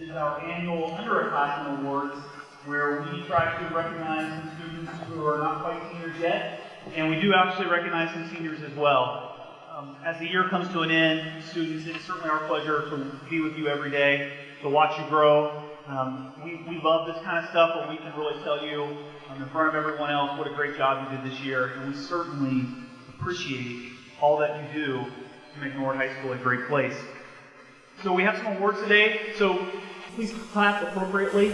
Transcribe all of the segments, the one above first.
is our annual Underclass Awards, where we try to recognize some students who are not quite seniors yet, and we do actually recognize some seniors as well. As the year comes to an end, students, it's certainly our pleasure to be with you every day, to watch you grow. We love this kind of stuff, but we can really tell you in front of everyone else what a great job you did this year, and we certainly appreciate all that you do to make Norwood High School a great place. So we have some awards today, so please clap appropriately.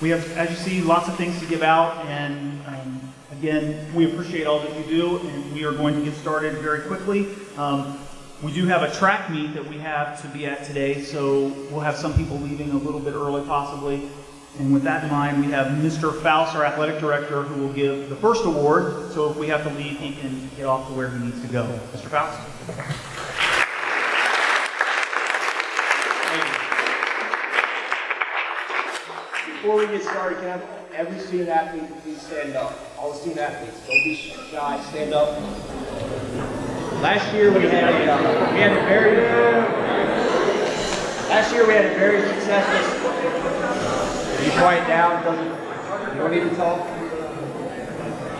We have, as you see, lots of things to give out, and again, we appreciate all that you do, and we are going to get started very quickly. We do have a track meet that we have to be at today, so we'll have some people leaving a little bit early possibly. And with that in mind, we have Mr. Faust, our athletic director, who will give the first award. So if we have to leave, he can get off to where he needs to go. Mr. Faust? Before we get started, can I have every student athlete please stand up? All the student athletes, don't be shy, stand up. Last year we had a very successful. You quiet down, you don't need to talk.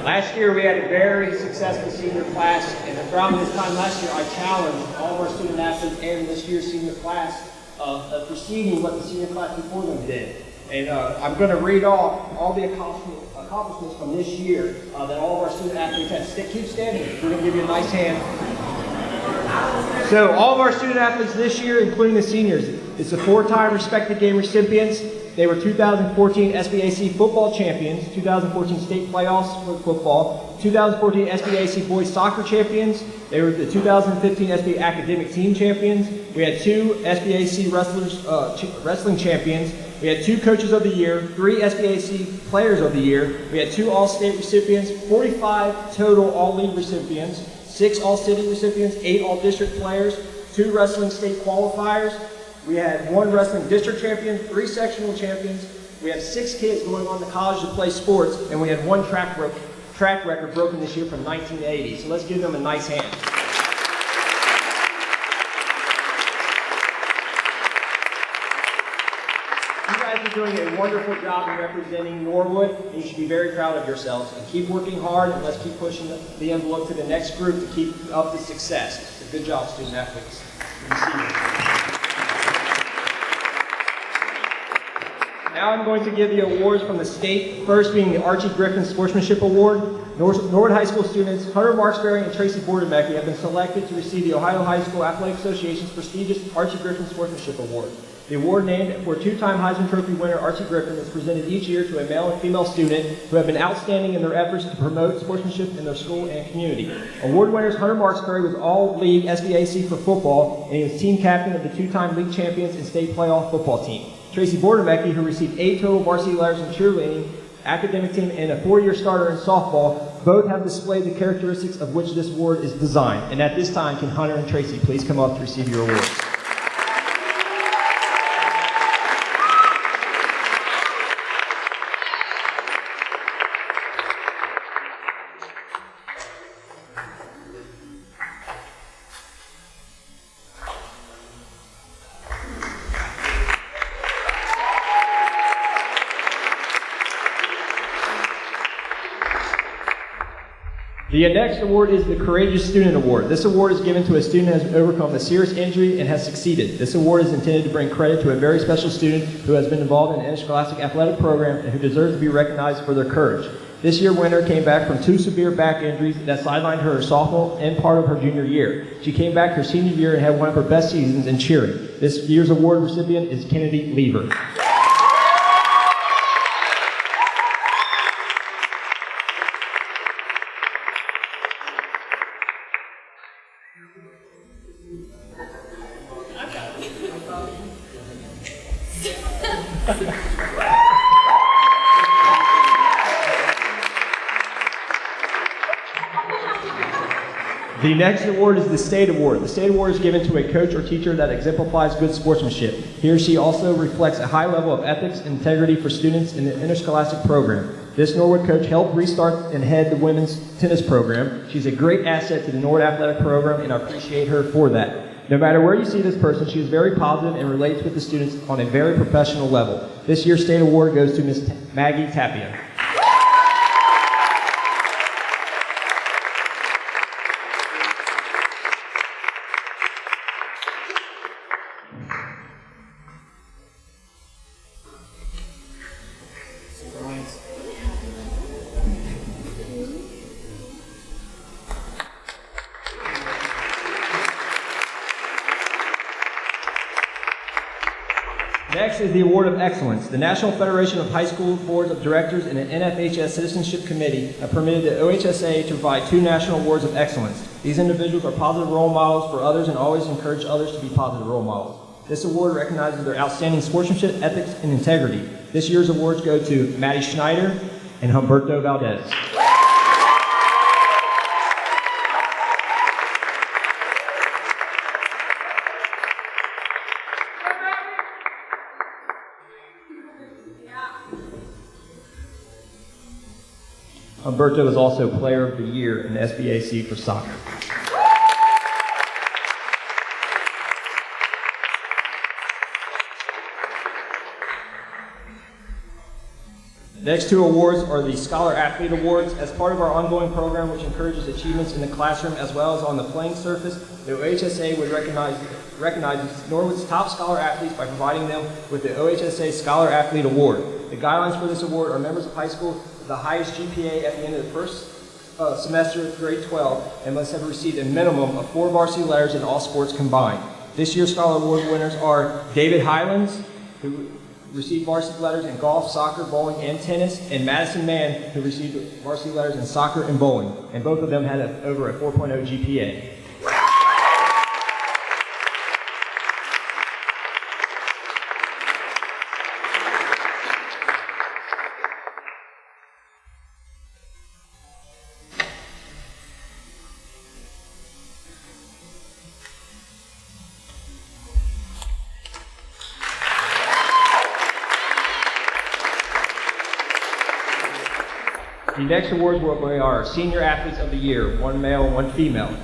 Last year we had a very successful senior class, and around this time last year I challenged all of our student athletes and this year's senior class of preceding what the senior class before them did. And I'm going to read off all the accomplishments from this year that all of our student athletes had. Keep standing. We're going to give you a nice hand. So all of our student athletes this year, including the seniors, it's the 4-time respected game recipients. They were 2014 SBAC football champions, 2014 state playoffs for football, 2014 SBAC boys soccer champions. They were the 2015 SBA academic team champions. We had 2 SBAC wrestling champions. We had 2 coaches of the year, 3 SBAC players of the year. We had 2 all-state recipients, 45 total all-league recipients, 6 all-city recipients, 8 all-district players, 2 wrestling state qualifiers. We had 1 wrestling district champion, 3 sectional champions. We had 6 kids going on to college to play sports, and we had 1 track record broken this year from 1980. So let's give them a nice hand. You guys are doing a wonderful job in representing Norwood, and you should be very proud of yourselves. And keep working hard, and let's keep pushing the envelope to the next group to keep up the success. So good job, student athletes. Good to see you. Now I'm going to give the awards from the state, first being the Archie Griffin Sportsmanship Award. Norwood High School students Hunter Marksberry and Tracy Bordemecki have been selected to receive the Ohio High School Athletic Association's prestigious Archie Griffin Sportsmanship Award. The award, named for 2-time Heisman Trophy winner Archie Griffin, is presented each year to a male and female student who have been outstanding in their efforts to promote sportsmanship in their school and community. Award winners Hunter Marksberry was all-league SBAC for football, and he was team captain of the 2-time league champions and state playoff football team. Tracy Bordemecki, who received 8 total varsity letters in cheerleading, academic team, and a 4-year starter in softball, both have displayed the characteristics of which this award is designed. And at this time, can Hunter and Tracy please come up to receive your awards? The next award is the Courageous Student Award. This award is given to a student who has overcome a serious injury and has succeeded. This award is intended to bring credit to a very special student who has been involved in an interscholastic athletic program and who deserves to be recognized for their courage. This year's winner came back from 2 severe back injuries that sidelined her sophomore and part of her junior year. She came back her senior year and had one of her best seasons in cheering. This year's award recipient is Kennedy Lever. The next award is the State Award. The State Award is given to a coach or teacher that exemplifies good sportsmanship. He or she also reflects a high level of ethics and integrity for students in the interscholastic program. This Norwood coach helped restart and head the women's tennis program. She's a great asset to the Norwood athletic program, and I appreciate her for that. No matter where you see this person, she is very positive and relates with the students on a very professional level. This year's state award goes to Ms. Maggie Tapia. Next is the Award of Excellence. The National Federation of High School Boards of Directors and the NFHS Citizenship Committee have permitted the OHSA to provide 2 National Awards of Excellence. These individuals are positive role models for others and always encourage others to be positive role models. This award recognizes their outstanding sportsmanship, ethics, and integrity. This year's awards go to Maddie Schneider and Humberto Valdez. Humberto is also Player of the Year in the SBAC for soccer. The next 2 awards are the Scholar Athlete Awards. As part of our ongoing program, which encourages achievements in the classroom as well as on the playing surface, the OHSA would recognize Norwood's top scholar athletes by providing them with the OHSA Scholar Athlete Award. The guidelines for this award are members of high school the highest GPA at the end of the first semester of grade 12 and must have received a minimum of 4 varsity letters in all sports combined. This year's Scholar Award winners are David Highlands, who received varsity letters in golf, soccer, bowling, and tennis, and Madison Mann, who received varsity letters in soccer and bowling, and both of them had over a 4.0 GPA. The next awards will be our Senior Athletes of the Year, 1 male, 1 female.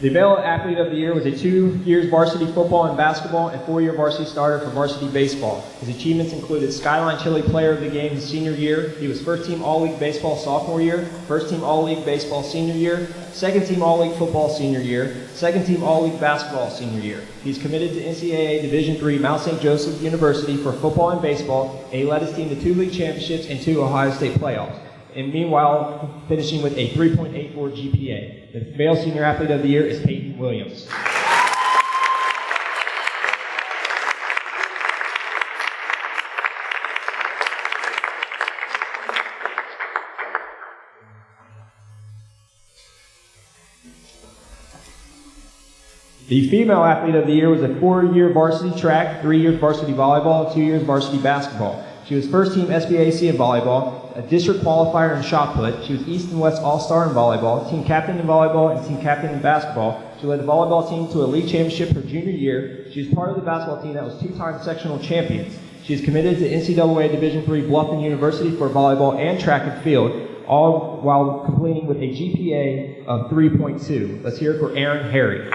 The Male Athlete of the Year was a 2 years varsity football and basketball and 4-year varsity starter for varsity baseball. His achievements included Skyline Chili Player of the Game his senior year. He was First Team All-League Baseball sophomore year, First Team All-League Baseball senior year, Second Team All-League Football senior year, Second Team All-League Basketball senior year. He's committed to NCAA Division III Mount St. Joseph University for football and baseball, and he led his team to 2 league championships and 2 Ohio State playoffs. And meanwhile, finishing with a 3.84 GPA. The Male Senior Athlete of the Year is Peyton Williams. The Female Athlete of the Year was a 4-year varsity track, 3 years varsity volleyball, 2 years varsity basketball. She was First Team SBAC in volleyball, a district qualifier in shot put. She was East and West All-Star in volleyball, team captain in volleyball, and team captain in basketball. She led the volleyball team to a league championship her junior year. She was part of the basketball team that was 2-time sectional champions. She is committed to NCAA Division III Bluffton University for volleyball and track and field, all while completing with a GPA of 3.2. Let's hear it for Aaron Harry.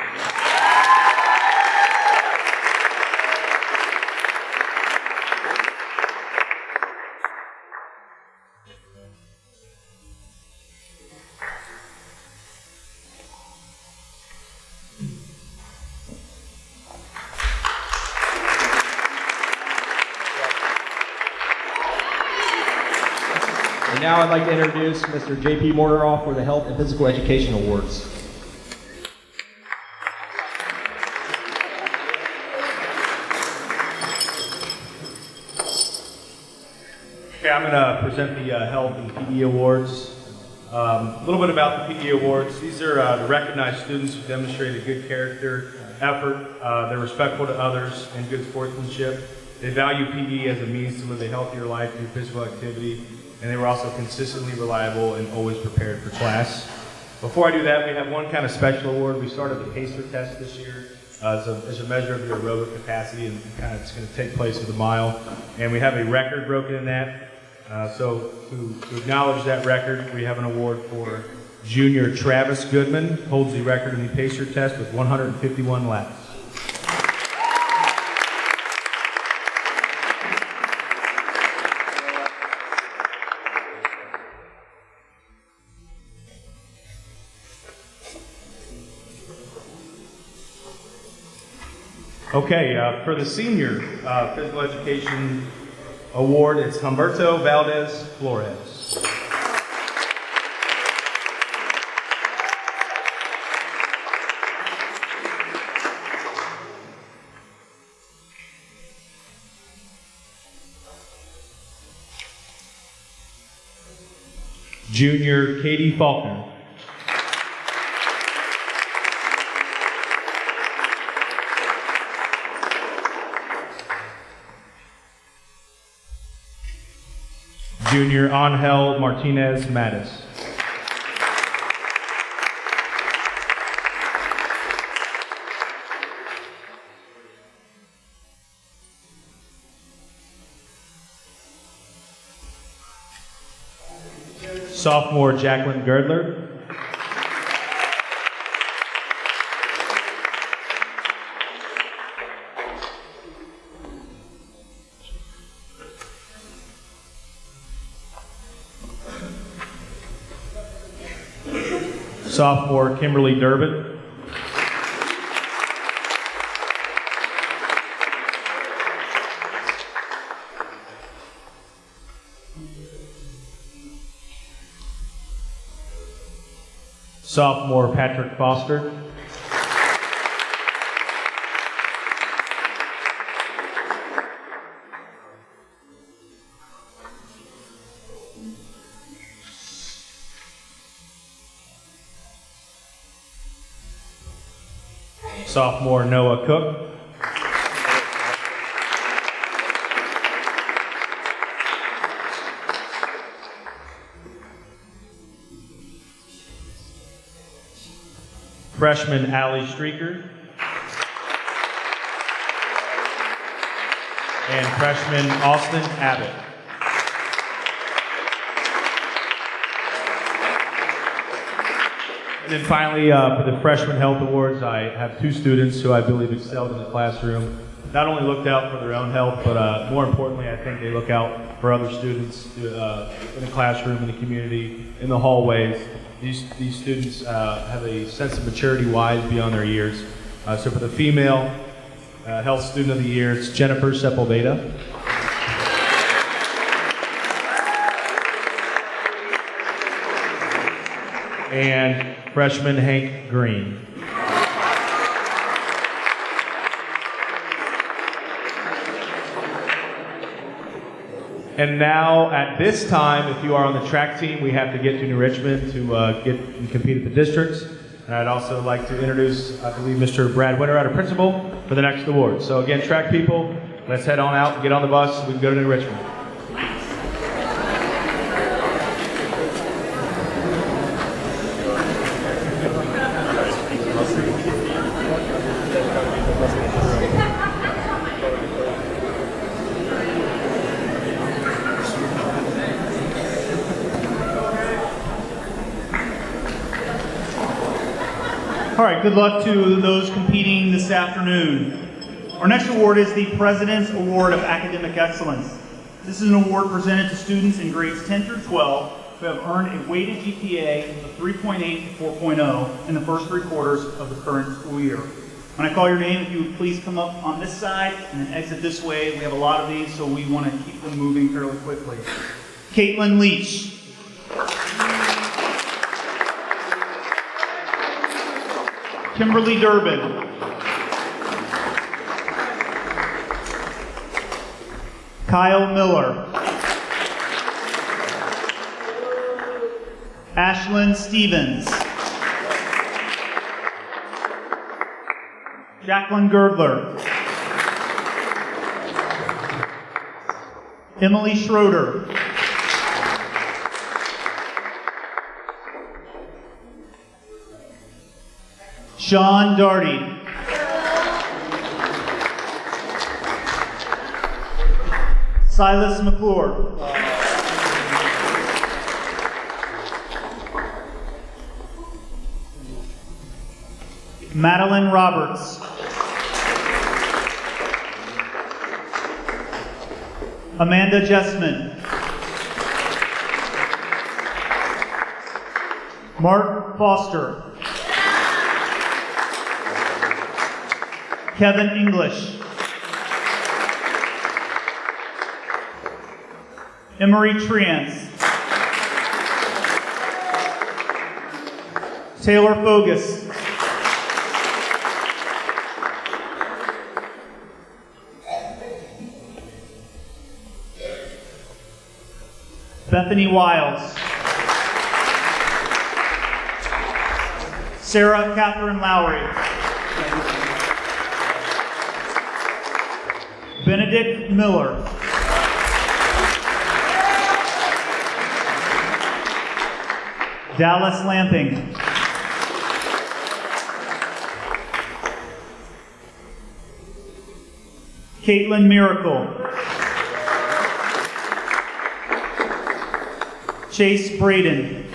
And now I'd like to introduce Mr. J.P. Morderoff for the Health and Physical Education Awards. Okay, I'm going to present the Health and PE Awards. A little bit about the PE Awards. These are to recognize students who demonstrated good character, effort, they're respectful to others, and good sportsmanship. They value PE as a means to live a healthier life through physical activity, and they were also consistently reliable and always prepared for class. Before I do that, we have one kind of special award. We started the PACER test this year as a measure of your aerobic capacity, and kind of it's going to take place with a mile. And we have a record broken in that. So to acknowledge that record, we have an award for Junior Travis Goodman holds the record in the pacer test with 151 laps. Okay, for the senior physical education award, it's Humberto Valdez Flores. Junior Katie Faulkner. Junior Angel Martinez Mattis. Sophomore Jacqueline Girdler. Sophomore Kimberly Durbin. Sophomore Patrick Foster. Sophomore Noah Cook. Freshman Allie Streaker. And freshman Austin Abbott. And then finally, for the Freshman Health Awards, I have two students who I believe excelled in the classroom. Not only looked out for their own health, but more importantly, I think they look out for other students in the classroom, in the community, in the hallways. These students have a sense of maturity wise beyond their years. So for the female Health Student of the Year, it's Jennifer Sepulveda. And freshman Hank Green. And now, at this time, if you are on the track team, we have to get to New Richmond to get and compete at the districts. And I'd also like to introduce, I believe, Mr. Brad Winter, our principal, for the next award. So again, track people, let's head on out, get on the bus, we can go to New Richmond. All right, good luck to those competing this afternoon. Our next award is the President's Award of Academic Excellence. This is an award presented to students in grades 10 through 12 who have earned a weighted GPA of 3.8 to 4.0 in the first 3 quarters of the current school year. When I call your name, if you would please come up on this side and then exit this way. We have a lot of these, so we want to keep them moving fairly quickly. Caitlin Leach. Kimberly Durbin. Kyle Miller. Ashlyn Stevens. Jacqueline Girdler. Emily Schroeder. Sean Darty. Silas McClure. Madeline Roberts. Amanda Jessman. Mark Foster. Kevin English. Emery Triance. Taylor Fogus. Bethany Wiles. Sarah Catherine Lowry. Benedict Miller. Dallas Lamping. Caitlin Miracle. Chase Braden.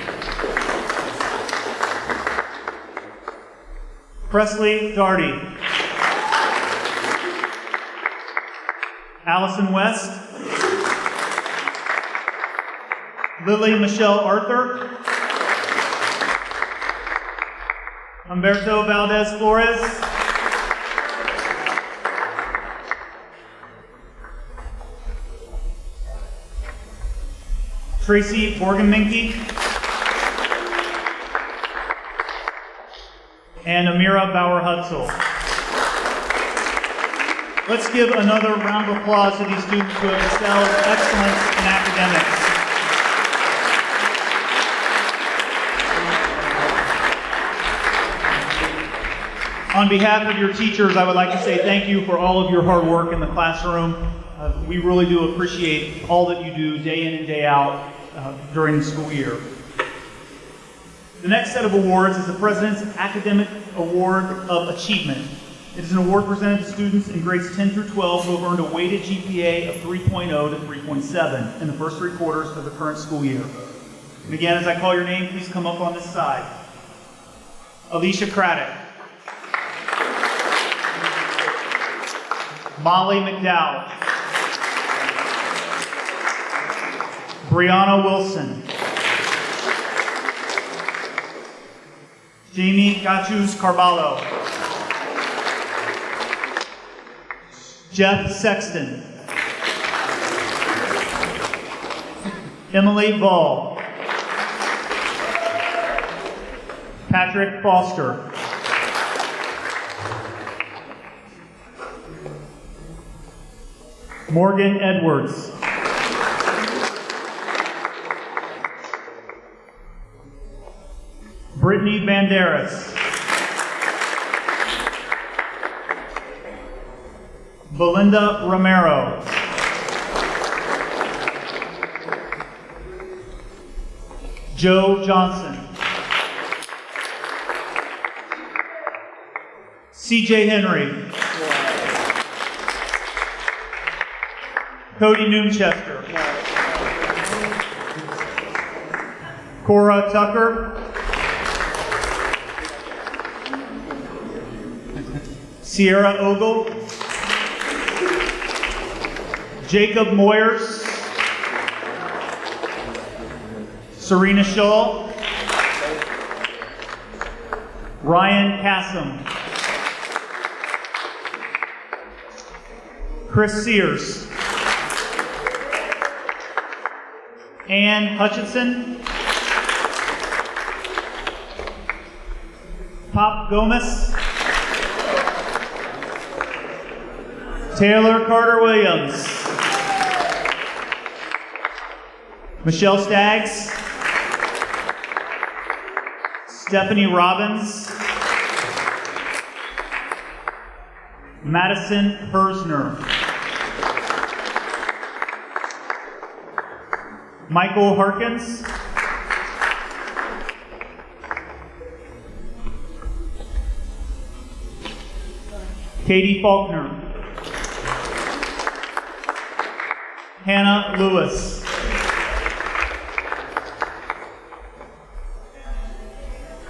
Presley Darty. Allison West. Lily Michelle Arthur. Humberto Valdez Flores. Tracy Borgenminke. And Amira Bauer-Hutzel. Let's give another round of applause to these students who have excelled excellence in academics. On behalf of your teachers, I would like to say thank you for all of your hard work in the classroom. We really do appreciate all that you do day in and day out during the school year. The next set of awards is the President's Academic Award of Achievement. It is an award presented to students in grades 10 through 12 who have earned a weighted GPA of 3.0 to 3.7 in the first 3 quarters of the current school year. And again, as I call your name, please come up on this side. Alicia Craddock. Molly McDowell. Brianna Wilson. Jamie Gachus Carvalho. Jeff Sexton. Emily Ball. Patrick Foster. Morgan Edwards. Brittany Banderas. Belinda Romero. Joe Johnson. CJ Henry. Cody Noonchester. Cora Tucker. Sierra Ogle. Jacob Moyers. Serena Shaw. Ryan Kassam. Chris Sears. Ann Hutchinson. Pop Gomez. Taylor Carter Williams. Michelle Staggs. Stephanie Robbins. Madison Hersner. Michael Harkins. Katie Faulkner. Hannah Lewis.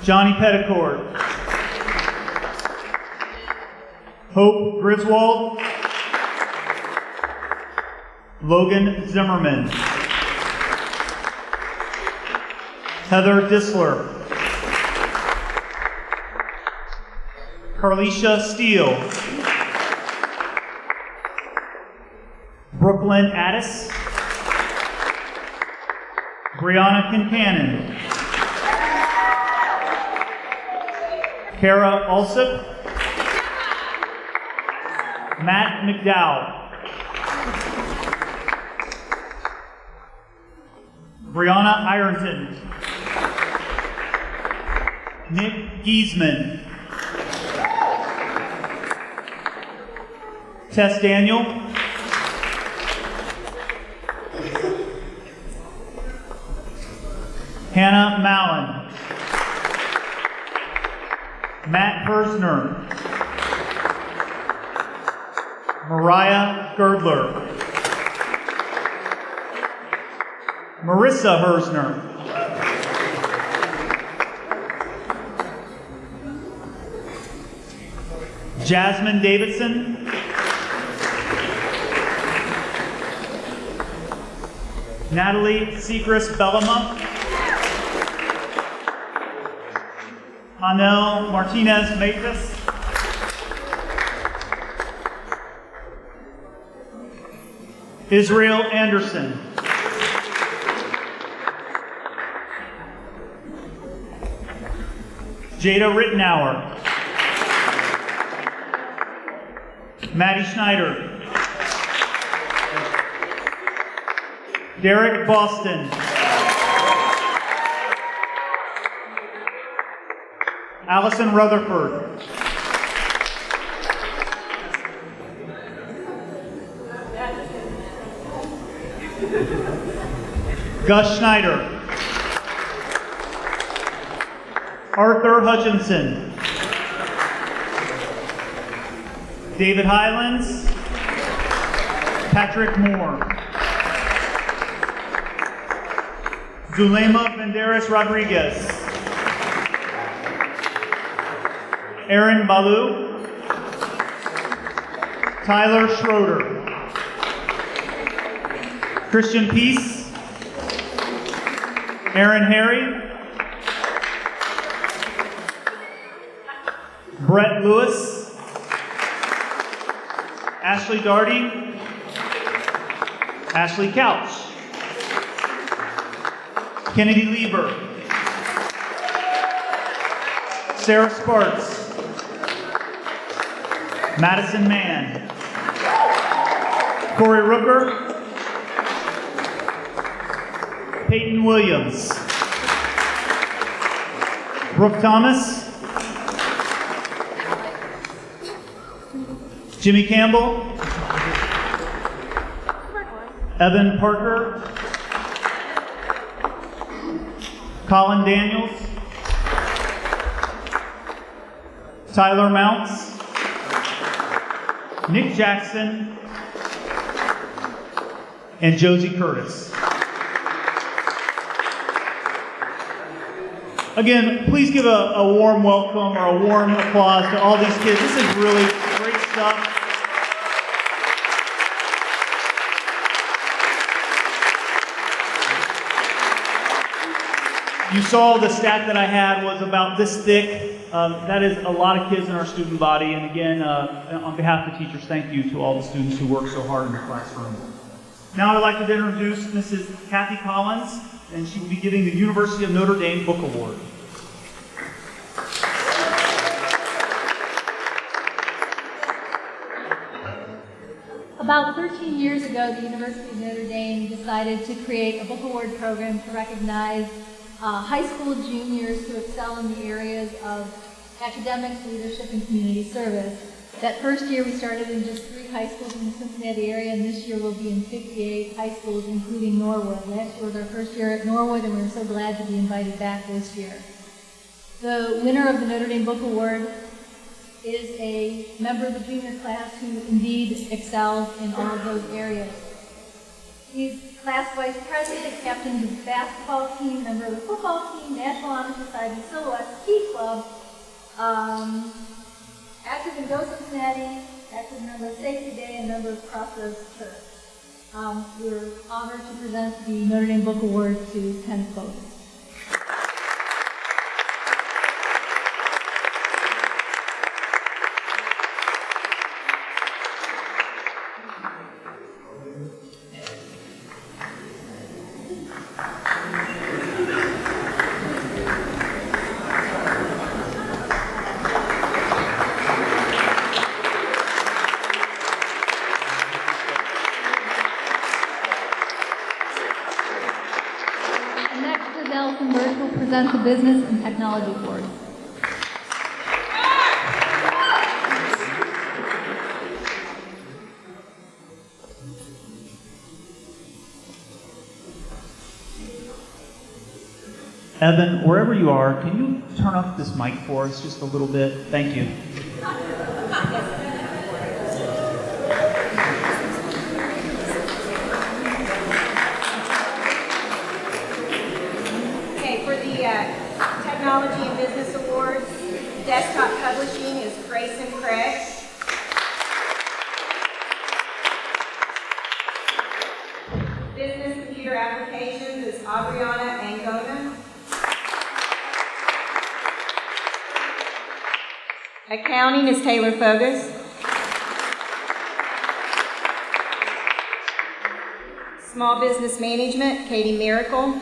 Johnny Petticord. Hope Griswold. Logan Zimmerman. Heather Disler. Carlisha Steele. Brooklyn Addis. Brianna Kincannon. Kara Alsop. Matt McDowell. Brianna Ironton. Nick Giesman. Tess Daniel. Hannah Mallon. Matt Hersner. Mariah Girdler. Marissa Hersner. Jasmine Davidson. Natalie Secris Bellama. Anel Martinez Matus. Israel Anderson. Jada Rittenauer. Maddie Schneider. Derek Boston. Allison Rutherford. Gus Schneider. Arthur Hutchinson. David Highlands. Patrick Moore. Zulema Banderas Rodriguez. Aaron Balu. Tyler Schroeder. Christian Peace. Aaron Harry. Brett Lewis. Ashley Darty. Ashley Couch. Kennedy Lieber. Sarah Sparks. Madison Mann. Corey Rooker. Peyton Williams. Brooke Thomas. Jimmy Campbell. Evan Parker. Colin Daniels. Tyler Mounts. Nick Jackson. And Josie Curtis. Again, please give a warm welcome or a warm applause to all these kids. This is really great stuff. You saw the stat that I had was about this thick. That is a lot of kids in our student body. And again, on behalf of the teachers, thank you to all the students who work so hard in the classroom. Now I'd like to introduce Mrs. Kathy Collins, and she will be giving the University of Notre Dame Book Award. About 13 years ago, the University of Notre Dame decided to create a book award program to recognize high school juniors who excel in the areas of academics, leadership, and community service. That first year we started in just 3 high schools in the Cincinnati area, and this year we'll be in 58 high schools, including Norwood. Last year was our first year at Norwood, and we're so glad to be invited back this year. The winner of the Notre Dame Book Award is a member of the junior class who indeed excels in all of those areas. He's class vice president, captain of the basketball team, member of the football team, National Honor Society, Silhouette Ski Club, active in Go Cincinnati, active in member of Safety Day, and member of Crossroads Church. We're honored to present the Notre Dame Book Award to Ken Fogus. Present the Business and Technology Award. Evan, wherever you are, can you turn up this mic for us just a little bit? Thank you. Technology and Business Awards. Desktop Publishing is Grayson Craig. Business Computer Applications is Adriana Angona. Accounting is Taylor Fogus. Small Business Management, Katie Miracle.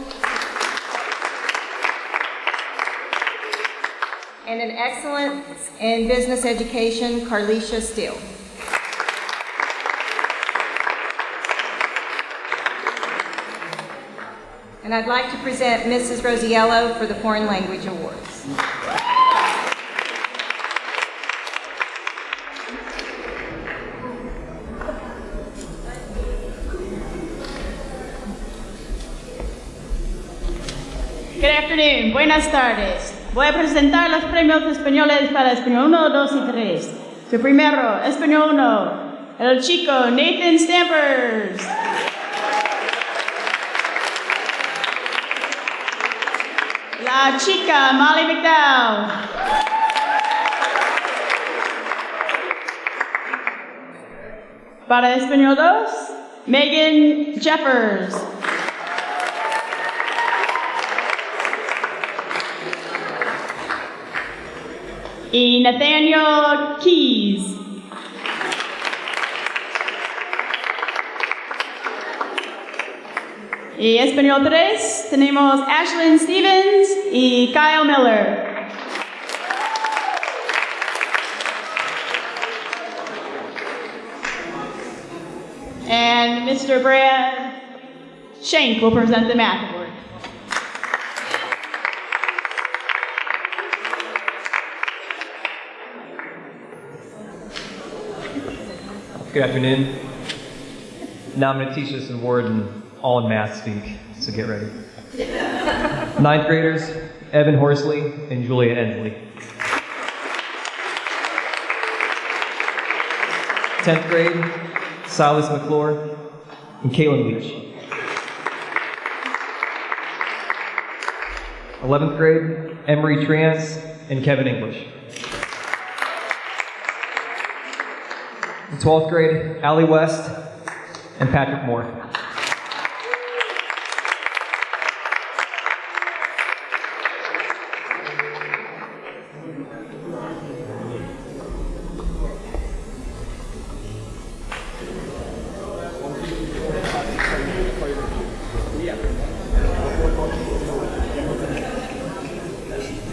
And an excellence in business education, Carlisha Steele. And I'd like to present Mrs. Rosiello for the Foreign Language Awards. Good afternoon, buenas tardes. Voy a presentar los premios españoles para Español 1, 2 y 3. Su primero, Español 1, el chico Nathan Stampers. La chica Molly McDowell. Para Español 2, Megan Jeffers. Y Nathaniel Keys. Y Español 3 tenemos Ashlyn Stevens y Kyle Miller. And Mr. Brad Shank will present the Math Award. Good afternoon. Now I'm going to teach this award all in math speak, so get ready. Ninth graders, Evan Horsley and Julia Ensley. 10th grade, Silas McClure and Kaylin Leach. 11th grade, Emery Trance and Kevin English. 12th grade, Allie West and Patrick Moore.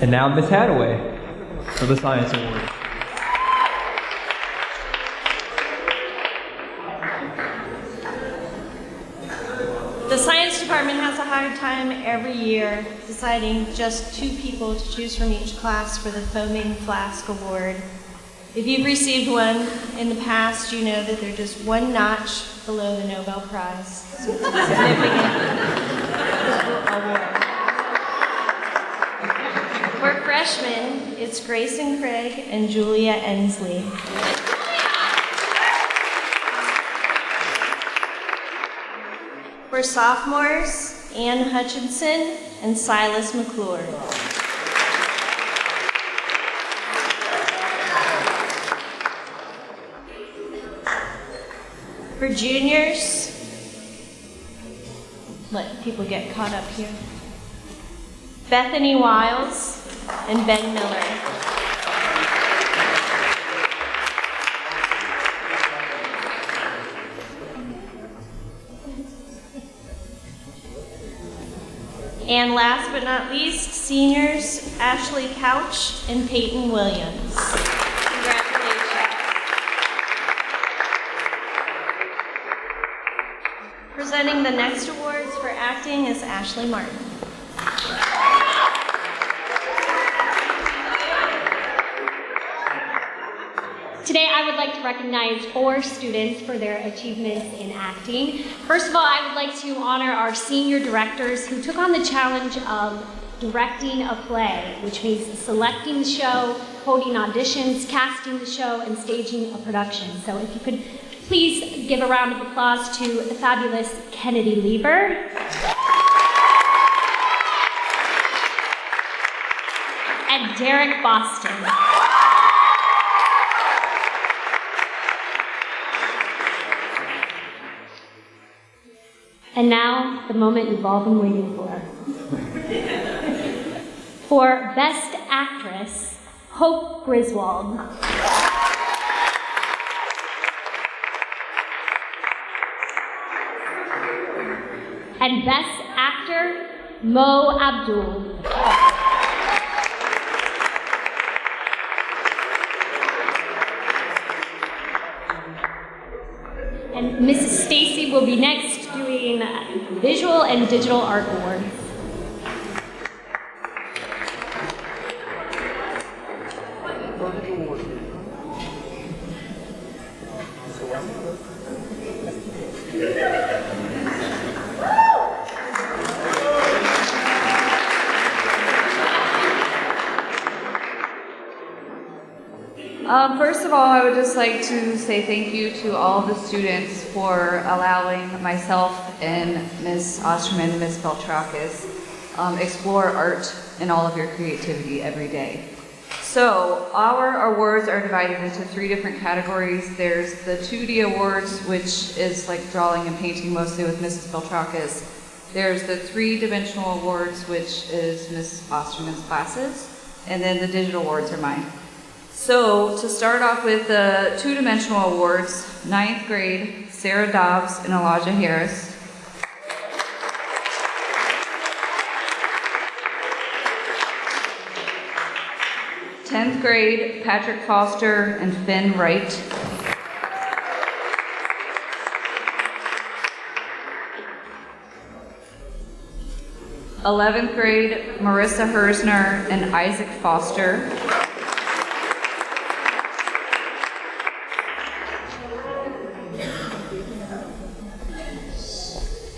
And now Miss Hadaway for the Science Award. The science department has a hard time every year deciding just 2 people to choose from each class for the Foaming Flask Award. If you've received one in the past, you know that they're just one notch below the Nobel Prize. So it's a significant award. For freshmen, it's Grayson Craig and Julia Ensley. For sophomores, Ann Hutchinson and Silas McClure. For juniors, let people get caught up here. Bethany Wiles and Ben Miller. And last but not least, seniors, Ashley Couch and Peyton Williams. Congratulations. Presenting the next awards for acting is Ashley Martin. Today, I would like to recognize 4 students for their achievements in acting. First of all, I would like to honor our senior directors who took on the challenge of directing a play, which means selecting the show, holding auditions, casting the show, and staging a production. So if you could please give a round of applause to the fabulous Kennedy Lieber. And Derek Boston. And now, the moment you've all been waiting for. For Best Actress, Hope Griswold. And Best Actor, Mo Abdul. And Mrs. Stacy will be next doing Visual and Digital Art Awards. First of all, I would just like to say thank you to all of the students for allowing myself and Ms. Osterman and Ms. Beltrakis explore art and all of your creativity every day. So our awards are divided into 3 different categories. There's the 2D awards, which is like drawing and painting mostly with Mrs. Beltrakis. There's the 3-dimensional awards, which is Ms. Osterman's classes. And then the digital awards are mine. So to start off with the 2-dimensional awards, 9th grade, Sarah Dobbs and Elijah Harris. Tenth grade, Patrick Foster and Finn Wright. Eleventh grade, Marissa Hersner and Isaac Foster.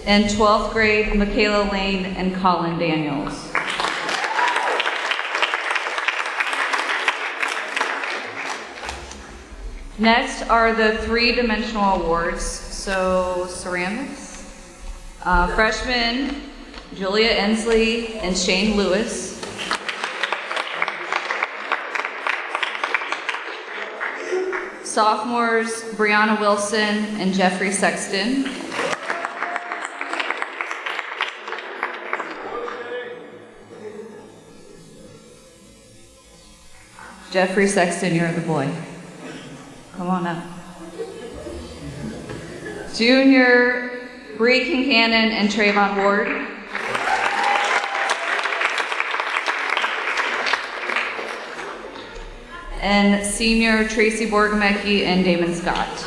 And 12th grade, Michaela Lane and Colin Daniels. Next are the 3-dimensional awards. So ceramics, freshmen, Julia Ensley and Shane Lewis. Sophomores, Brianna Wilson and Jeffrey Sexton. Jeffrey Sexton, you're the boy. Come on up. Junior, Bree Kincannon and Trayvon Ward. And senior, Tracy Borgamecki and Damon Scott.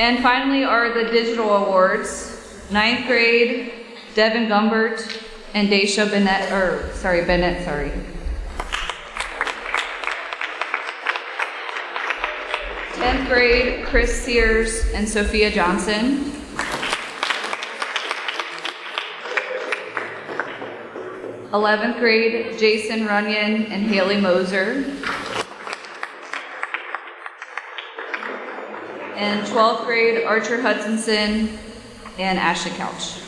And finally are the digital awards. 9th grade, Devin Gumbert and Daisha Bennett. 10th grade, Chris Sears and Sophia Johnson. 11th grade, Jason Runyon and Haley Moser. And 12th grade, Archer Hutchinson and Ashley Couch.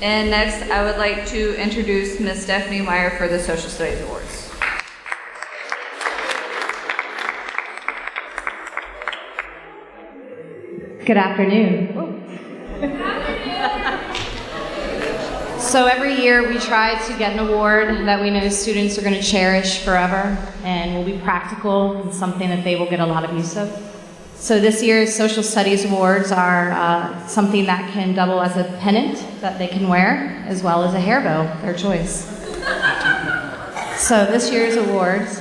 And next, I would like to introduce Ms. Stephanie Meyer for the Social Studies Awards. Good afternoon. So every year we try to get an award that we know students are going to cherish forever and will be practical and something that they will get a lot of use of. So this year's Social Studies Awards are something that can double as a pennant that they can wear, as well as a hair bow, their choice. So this year's awards,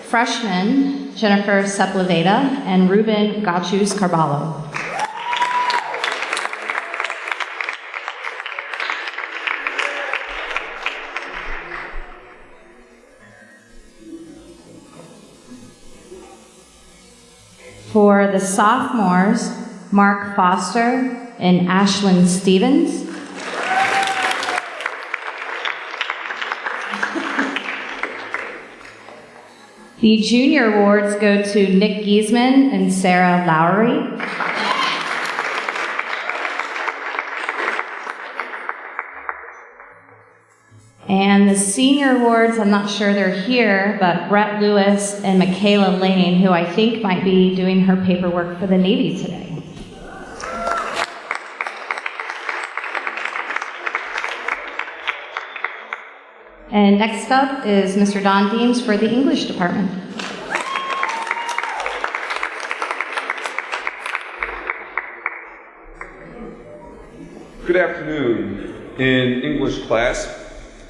freshmen Jennifer Sepulveda and Ruben Gachus Carballo. For the sophomores, Mark Foster and Ashlyn Stevens. The junior awards go to Nick Giesman and Sarah Lowry. And the senior awards, I'm not sure they're here, but Brett Lewis and Michaela Lane, who I think might be doing her paperwork for the Navy today. And next up is Mr. Don Deems for the English department. Good afternoon. In English class,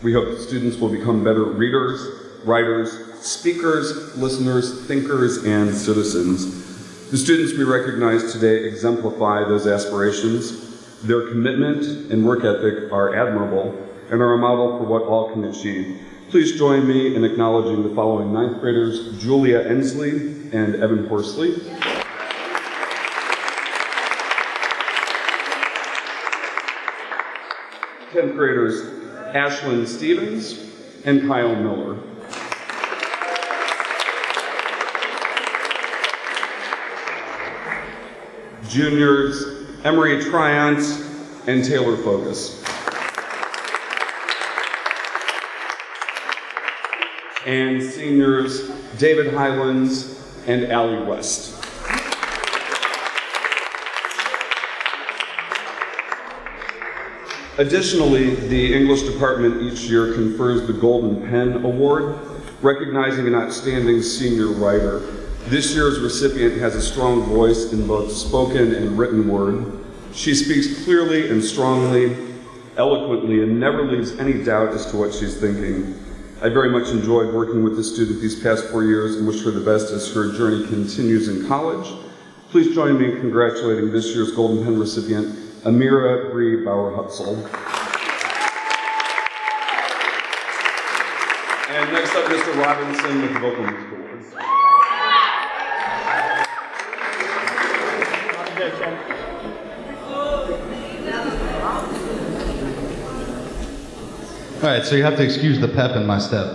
we hope that students will become better readers, writers, speakers, listeners, thinkers, and citizens. The students we recognize today exemplify those aspirations. Their commitment and work ethic are admirable and are a model for what all can achieve. Please join me in acknowledging the following ninth graders, Julia Ensley and Evan Horsley. 10th graders, Ashlyn Stevens and Kyle Miller. Juniors, Emery Triant and Taylor Focus. And seniors, David Highlands and Allie West. Additionally, the English department each year confers the Golden Pen Award, recognizing an outstanding senior writer. This year's recipient has a strong voice in both spoken and written word. She speaks clearly and strongly, eloquently, and never leaves any doubt as to what she's thinking. I very much enjoyed working with this student these past 4 years and wish her the best as her journey continues in college. Please join me in congratulating this year's Golden Pen recipient, Amira Bree Bauer-Hutzel. And next up, Mr. Robinson with the Vocal Music Awards. All right, so you have to excuse the pep in my step.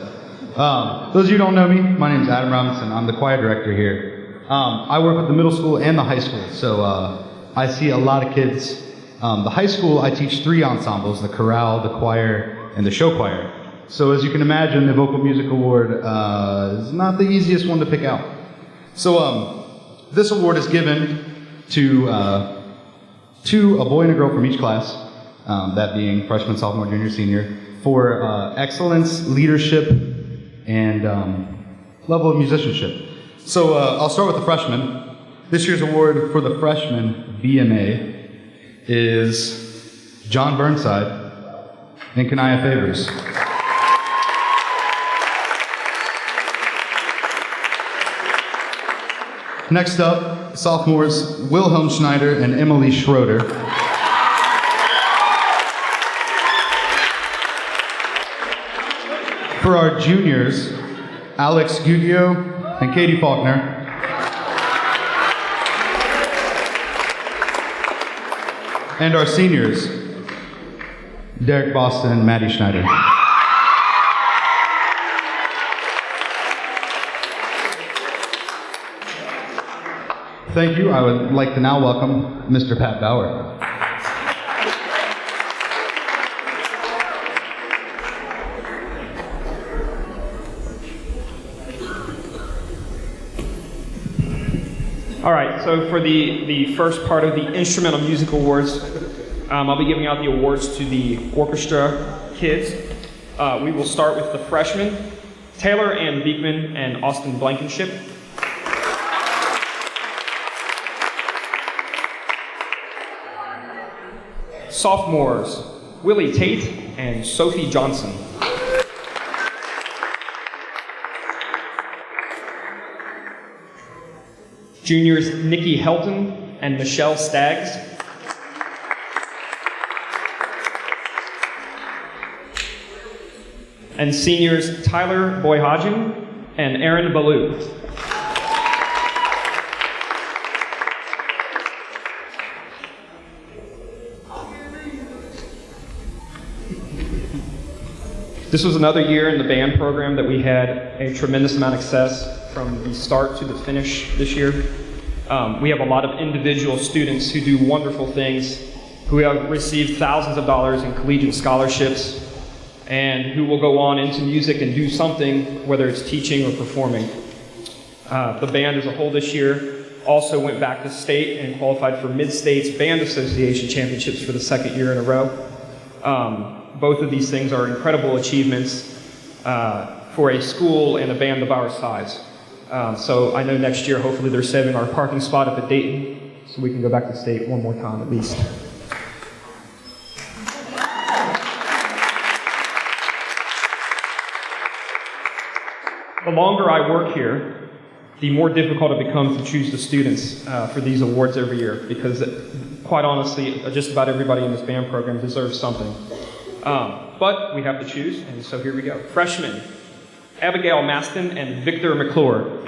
Those of you who don't know me, my name is Adam Robinson. I'm the choir director here. I work with the middle school and the high school, so I see a lot of kids. The high school, I teach 3 ensembles, the chorale, the choir, and the show choir. So as you can imagine, the Vocal Music Award is not the easiest one to pick out. So this award is given to a boy and a girl from each class, that being freshman, sophomore, junior, senior, for excellence, leadership, and level of musicianship. So I'll start with the freshmen. This year's award for the freshman BMA is John Burnside and Kanaya Favors. Next up, sophomores Wilhelm Schneider and Emily Schroeder. For our juniors, Alex Guggio and Katie Faulkner. And our seniors, Derek Boston and Maddie Schneider. Thank you. I would like to now welcome Mr. Pat Bauer. All right, so for the first part of the Instrumental Music Awards, I'll be giving out the awards to the orchestra kids. We will start with the freshmen, Taylor Ann Beekman and Austin Blankenship. Sophomores, Willie Tate and Sophie Johnson. Juniors, Nikki Helton and Michelle Staggs. And seniors, Tyler Boyhagen and Aaron Ballou. This was another year in the band program that we had a tremendous amount of success from the start to the finish this year. We have a lot of individual students who do wonderful things, who have received thousands of dollars in collegiate scholarships, and who will go on into music and do something, whether it's teaching or performing. The band as a whole this year also went back to state and qualified for Mid-States Band Association Championships for the second year in a row. Both of these things are incredible achievements for a school and a band of our size. So I know next year, hopefully they're saving our parking spot up at Dayton so we can go back to state one more time at least. The longer I work here, the more difficult it becomes to choose the students for these awards every year, because quite honestly, just about everybody in this band program deserves something. But we have to choose, and so here we go. Freshmen, Abigail Maston and Victor McClure.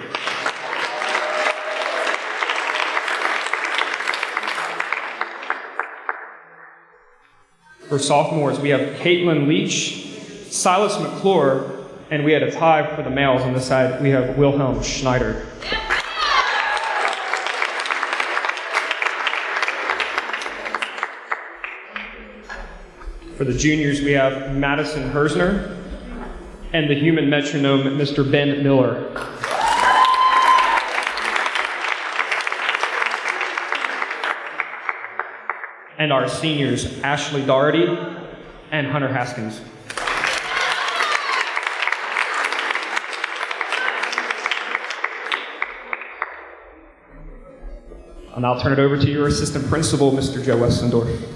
For sophomores, we have Caitlin Leach, Silas McClure, and we had a tie for the males on this side. We have Wilhelm Schneider. For the juniors, we have Madison Hersner and the human metronome, Mr. Ben Miller. And our seniors, Ashley Doherty and Hunter Haskins. I'll now turn it over to your assistant principal, Mr. Joe Westendorf.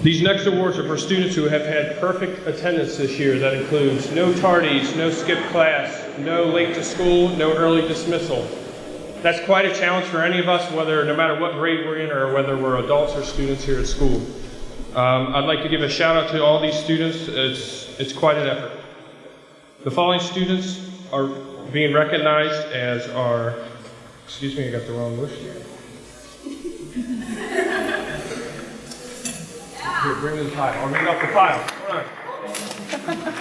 These next awards are for students who have had perfect attendance this year. That includes no tardies, no skipped class, no late to school, no early dismissal. That's quite a challenge for any of us, no matter what grade we're in or whether we're adults or students here at school. I'd like to give a shout out to all these students. It's quite an effort. The following students are being recognized as our, excuse me, I got the wrong list here. Here, bring in the pile. I'll bring up the pile. Hold on.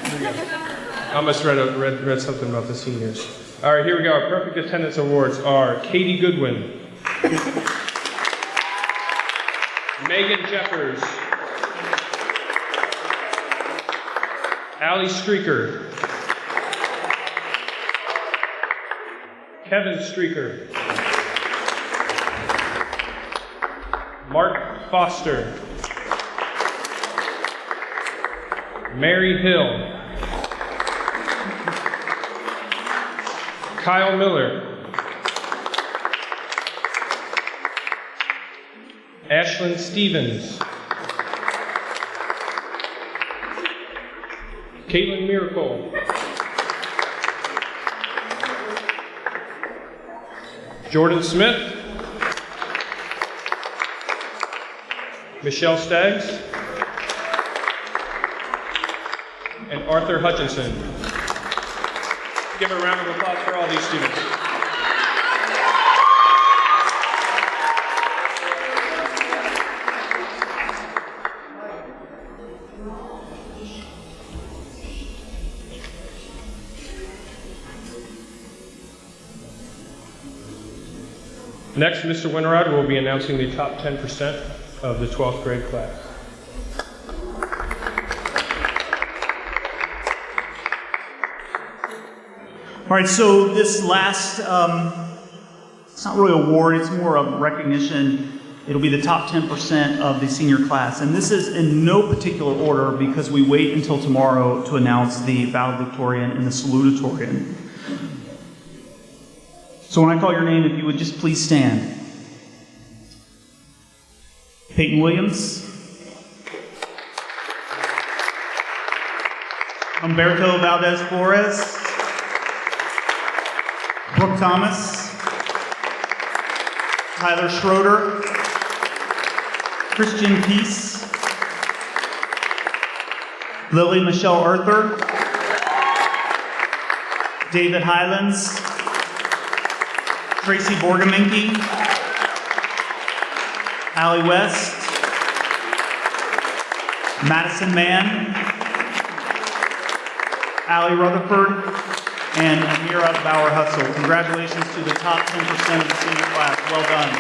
Here we go. I almost read something about the seniors. All right, here we go. Our perfect attendance awards are Katie Goodwin, Megan Jeffers, Allie Streaker, Kevin Streaker, Mark Foster, Mary Hill, Kyle Miller, Ashlyn Stevens, Caitlin Miracle, Jordan Smith, Michelle Staggs, and Arthur Hutchinson. Give a round of applause for all these students. Next, Mr. Winterrod will be announcing the top 10% of the 12th grade class. All right, so this last, it's not really an award, it's more of recognition. It'll be the top 10% of the senior class. And this is in no particular order because we wait until tomorrow to announce the valedictorian and the salutatorian. So when I call your name, if you would just please stand. Peyton Williams. Humberto Valdez Flores. Brooke Thomas. Tyler Schroeder. Christian Peace. Lily Michelle Arthur. David Highlands. Tracy Borgaminke. Allie West. Madison Mann. Allie Rutherford. And Amira Bauer Hutzel. Congratulations to the top 10% of the senior class. Well done.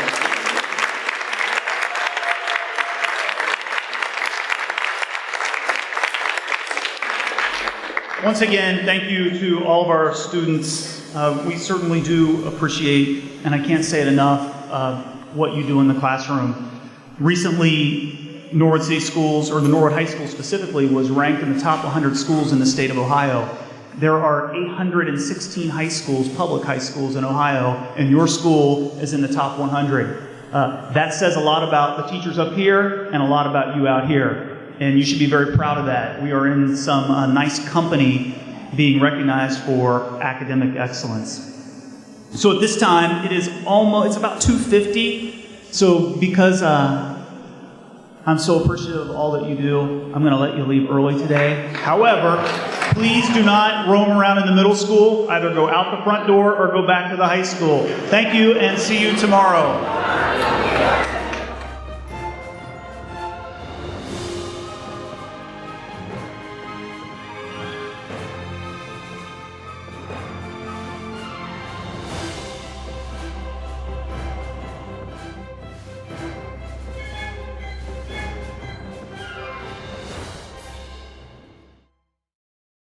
Once again, thank you to all of our students. We certainly do appreciate, and I can't say it enough, what you do in the classroom. Recently, Norwood City Schools, or the Norwood High School specifically, was ranked in the top 100 schools in the state of Ohio. There are 816 high schools, public high schools in Ohio, and your school is in the top 100. That says a lot about the teachers up here and a lot about you out here. And you should be very proud of that. We are in some nice company being recognized for academic excellence. So at this time, it's about 2:50. So because I'm so appreciative of all that you do, I'm gonna let you leave early today. However, please do not roam around in the middle school. Either go out the front door or go back to the high school. Thank you and see you tomorrow.